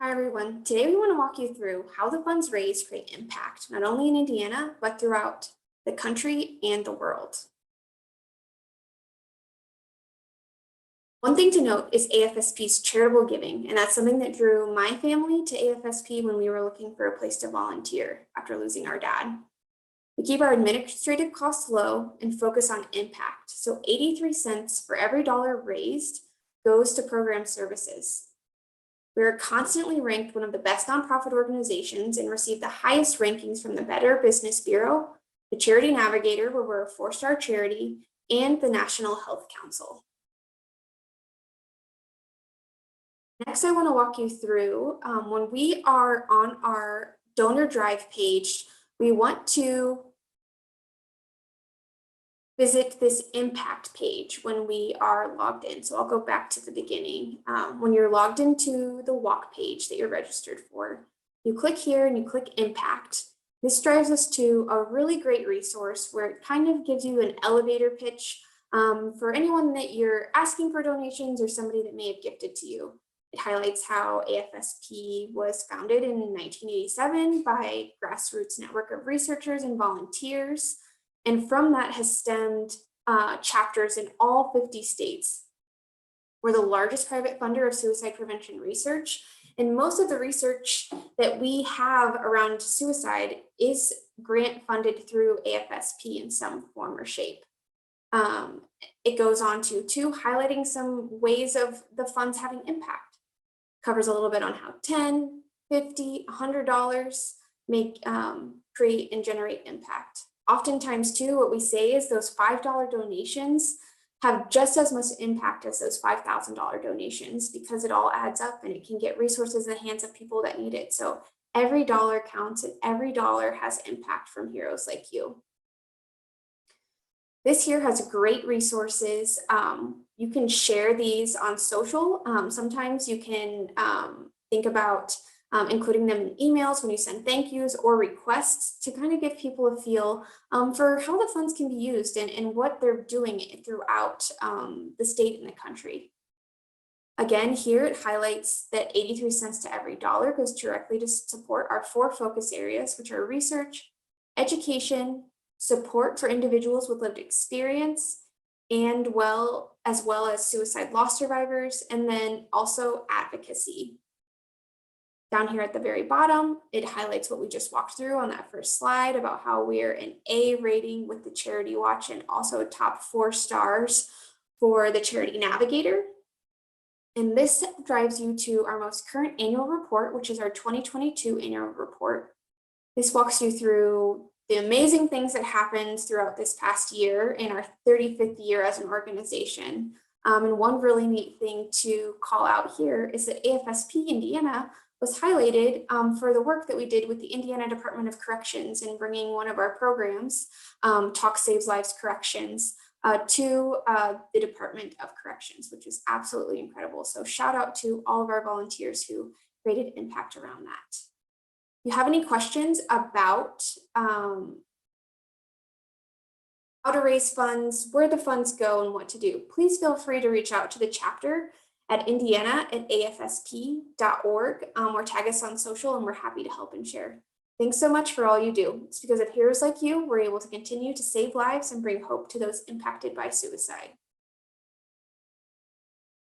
Hi everyone. Today we want to walk you through how the funds raised create impact, not only in Indiana, but throughout the country and the world. One thing to note is AFSP's charitable giving, and that's something that drew my family to AFSP when we were looking for a place to volunteer after losing our dad. We keep our administrative costs low and focus on impact. So 83 cents for every dollar raised goes to program services. We are constantly ranked one of the best nonprofit organizations and receive the highest rankings from the Better Business Bureau, the Charity Navigator, where we're a 4-star charity, and the National Health Council. Next, I want to walk you through when we are on our donor drive page, we want to visit this impact page when we are logged in. So I'll go back to the beginning. When you're logged into the walk page that you're registered for, you click here and you click impact. This drives us to a really great resource where it kind of gives you an elevator pitch for anyone that you're asking for donations or somebody that may have gifted to you. It highlights how AFSP was founded in 1987 by a grassroots network of researchers and volunteers. And from that has stemmed chapters in all 50 states. We're the largest private funder of suicide prevention research. And most of the research that we have around suicide is grant funded through AFSP in some form or shape. It goes on to highlighting some ways of the funds having impact. Covers a little bit on how $10, $50, $100 may create and generate impact. Oftentimes too, what we say is those $5 donations have just as much impact as those $5,000 donations because it all adds up and it can get resources in the hands of people that need it. So every dollar counts and every dollar has impact from heroes like you. This here has great resources. You can share these on social. Sometimes you can think about including them in emails when you send thank yous or requests to kind of give people a feel for how the funds can be used and what they're doing throughout the state and the country. Again, here it highlights that 83 cents to every dollar goes directly to support our 4 focus areas, which are research, education, support for individuals with lived experience, and as well as suicide loss survivors, and then also advocacy. Down here at the very bottom, it highlights what we just walked through on that first slide about how we're an A rating with the Charity Watch and also top 4 stars for the Charity Navigator. And this drives you to our most current annual report, which is our 2022 annual report. This walks you through the amazing things that happened throughout this past year in our 35th year as an organization. And one really neat thing to call out here is that AFSP Indiana was highlighted for the work that we did with the Indiana Department of Corrections in bringing one of our programs, Talk Saves Lives Corrections, to the Department of Corrections, which is absolutely incredible. So shout out to all of our volunteers who created impact around that. If you have any questions about how to raise funds, where the funds go, and what to do, please feel free to reach out to the chapter at indiana@afsp.org or tag us on social, and we're happy to help and share. Thanks so much for all you do. It's because of heroes like you, we're able to continue to save lives and bring hope to those impacted by suicide.